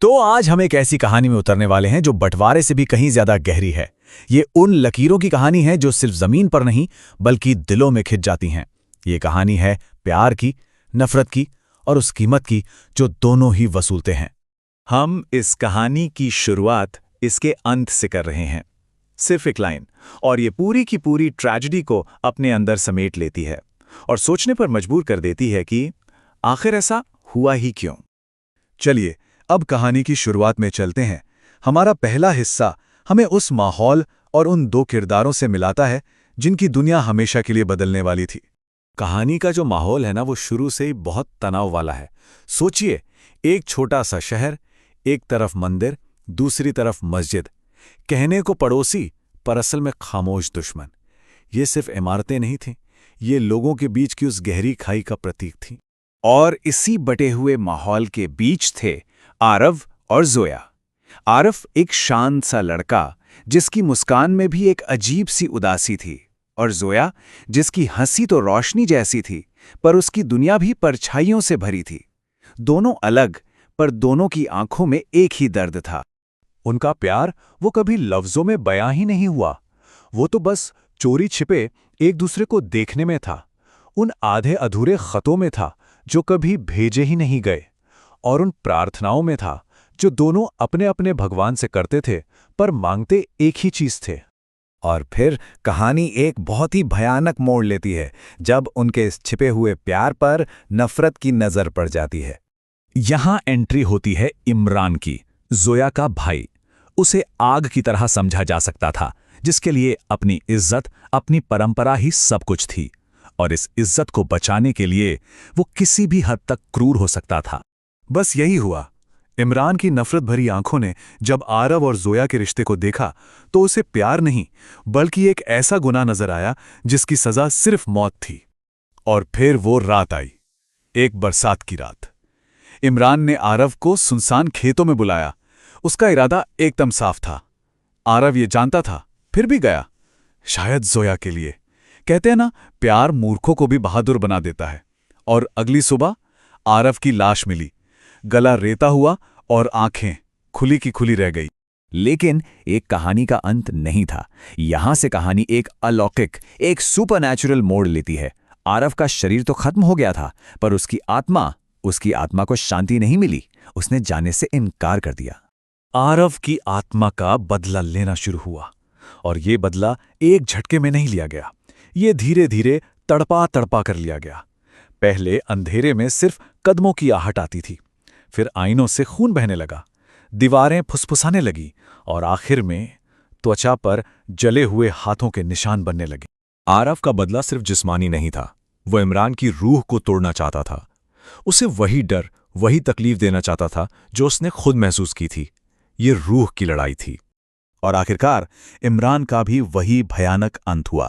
तो आज हम एक ऐसी कहानी में उतरने वाले हैं जो बंटवारे से भी कहीं ज्यादा गहरी है। ये उन लकीरों की कहानी है जो सिर्फ जमीन पर नहीं बल्कि दिलों में खिंच जाती हैं। ये कहानी है प्यार की, नफरत की और उस कीमत की जो दोनों ही वसूलते हैं। हम इस कहानी की शुरुआत इसके अंत से कर रहे हैं। सिर्फ एक लाइन और ये पूरी की पूरी ट्रेजेडी को अपने अंदर समेट लेती है और सोचने पर मजबूर कर देती है कि आखिर ऐसा हुआ ही क्यों। चलिए अब कहानी की शुरुआत में चलते हैं। हमारा पहला हिस्सा हमें उस माहौल और उन दो किरदारों से मिलाता है जिनकी दुनिया हमेशा के लिए बदलने वाली थी। कहानी का जो माहौल है ना, वो शुरू से ही बहुत तनाव वाला है। सोचिए, एक छोटा सा शहर, एक तरफ मंदिर, दूसरी तरफ मस्जिद, कहने को पड़ोसी पर असल में खामोश दुश्मन। ये सिर्फ इमारतें नहीं थीं, ये लोगों के बीच की उस गहरी खाई का प्रतीक थी। और इसी बटे हुए माहौल के बीच थे आरव और जोया। आरव एक शांत सा लड़का जिसकी मुस्कान में भी एक अजीब सी उदासी थी, और जोया जिसकी हंसी तो रोशनी जैसी थी पर उसकी दुनिया भी परछाइयों से भरी थी। दोनों अलग, पर दोनों की आंखों में एक ही दर्द था। उनका प्यार वो कभी लफ्जों में बयां ही नहीं हुआ, वो तो बस चोरी छिपे एक दूसरे को देखने में था, उन आधे अधूरे खतों में था जो कभी भेजे ही नहीं गए, और उन प्रार्थनाओं में था जो दोनों अपने अपने भगवान से करते थे पर मांगते एक ही चीज थे। और फिर कहानी एक बहुत ही भयानक मोड़ लेती है जब उनके इस छिपे हुए प्यार पर नफरत की नजर पड़ जाती है। यहां एंट्री होती है इमरान की, जोया का भाई। उसे आग की तरह समझा जा सकता था, जिसके लिए अपनी इज्जत, अपनी परंपरा ही सब कुछ थी, और इस इज्जत को बचाने के लिए वो किसी भी हद तक क्रूर हो सकता था। बस यही हुआ। इमरान की नफरत भरी आंखों ने जब आरव और जोया के रिश्ते को देखा तो उसे प्यार नहीं बल्कि एक ऐसा गुनाह नजर आया जिसकी सजा सिर्फ मौत थी। और फिर वो रात आई, एक बरसात की रात। इमरान ने आरव को सुनसान खेतों में बुलाया। उसका इरादा एकदम साफ था। आरव ये जानता था, फिर भी गया, शायद जोया के लिए। कहते हैं ना, प्यार मूर्खों को भी बहादुर बना देता है। और अगली सुबह आरव की लाश मिली, गला रेता हुआ और आंखें खुली की खुली रह गई। लेकिन एक कहानी का अंत नहीं था। यहां से कहानी एक अलौकिक, एक सुपरनैचुरल मोड़ लेती है। आरव का शरीर तो खत्म हो गया था, पर उसकी आत्मा को शांति नहीं मिली। उसने जाने से इनकार कर दिया। आरव की आत्मा का बदला लेना शुरू हुआ, और ये बदला एक झटके में नहीं लिया गया। ये धीरे धीरे तड़पा तड़पा कर लिया गया। पहले अंधेरे में सिर्फ कदमों की आहट आती थी, फिर आईनों से खून बहने लगा, दीवारें फुसफुसाने लगी, और आखिर में त्वचा पर जले हुए हाथों के निशान बनने लगे। आरव का बदला सिर्फ जिस्मानी नहीं था, वो इमरान की रूह को तोड़ना चाहता था। उसे वही डर, वही तकलीफ देना चाहता था जो उसने खुद महसूस की थी। ये रूह की लड़ाई थी। और आखिरकार इमरान का भी वही भयानक अंत हुआ।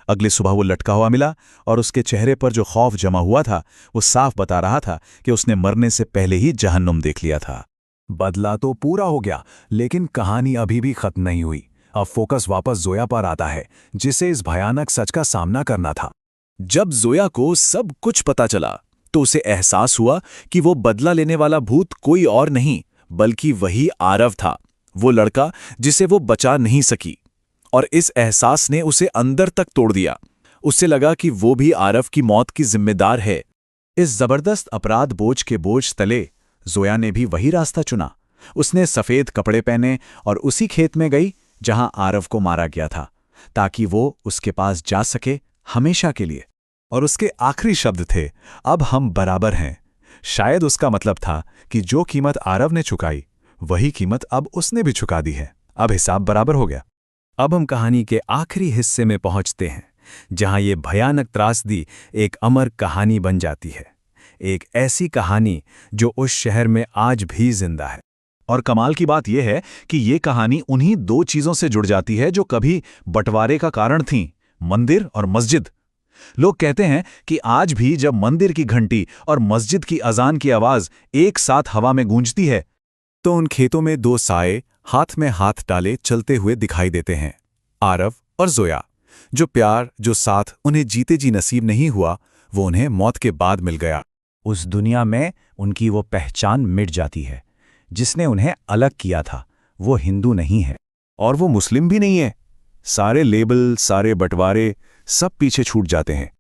अगली सुबह वो लटका हुआ मिला, और उसके चेहरे पर जो खौफ जमा हुआ था वो साफ बता रहा था कि उसने मरने से पहले ही जहन्नुम देख लिया था। बदला तो पूरा हो गया, लेकिन कहानी अभी भी खत्म नहीं हुई। अब फोकस वापस जोया पर आता है, जिसे इस भयानक सच का सामना करना था। जब जोया को सब कुछ पता चला तो उसे एहसास हुआ कि वो बदला लेने वाला भूत कोई और नहीं बल्कि वही आरव था, वो लड़का जिसे वो बचा नहीं सकी। और इस एहसास ने उसे अंदर तक तोड़ दिया। उससे लगा कि वो भी आरव की मौत की जिम्मेदार है। इस जबरदस्त अपराध बोझ के बोझ तले जोया ने भी वही रास्ता चुना। उसने सफेद कपड़े पहने और उसी खेत में गई जहां आरव को मारा गया था, ताकि वो उसके पास जा सके हमेशा के लिए। और उसके आखिरी शब्द थे, अब हम बराबर हैं। शायद उसका मतलब था कि जो कीमत आरव ने चुकाई वही कीमत अब उसने भी चुका दी है। अब हिसाब बराबर हो गया। अब हम कहानी के आखिरी हिस्से में पहुंचते हैं, जहां ये भयानक त्रासदी एक अमर कहानी बन जाती है। एक ऐसी कहानी जो उस शहर में आज भी जिंदा है। और कमाल की बात यह है कि ये कहानी उन्हीं दो चीजों से जुड़ जाती है जो कभी बंटवारे का कारण थीं, मंदिर और मस्जिद। लोग कहते हैं कि आज भी जब मंदिर की घंटी और मस्जिद की अजान की आवाज एक साथ हवा में गूंजती है तो उन खेतों में दो साए हाथ में हाथ डाले चलते हुए दिखाई देते हैं, आरव और जोया। जो प्यार, जो साथ उन्हें जीते जी नसीब नहीं हुआ, वो उन्हें मौत के बाद मिल गया। उस दुनिया में उनकी वो पहचान मिट जाती है जिसने उन्हें अलग किया था वो हिंदू नहीं है। और वो मुस्लिम भी नहीं है। सारे लेबल, सारे बंटवारे, सब पीछे छूट जाते हैं।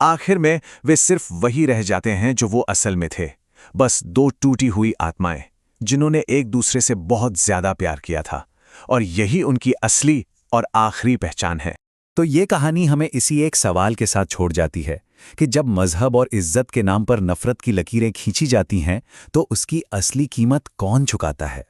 आखिर में वे सिर्फ वही रह जाते हैं जो वो असल में थे, बस दो टूटी हुई आत्माएं जिन्होंने एक दूसरे से बहुत ज्यादा प्यार किया था, और यही उनकी असली और आखिरी पहचान है। तो ये कहानी हमें इसी एक सवाल के साथ छोड़ जाती है कि जब मजहब और इज्जत के नाम पर नफरत की लकीरें खींची जाती हैं तो उसकी असली कीमत कौन चुकाता है।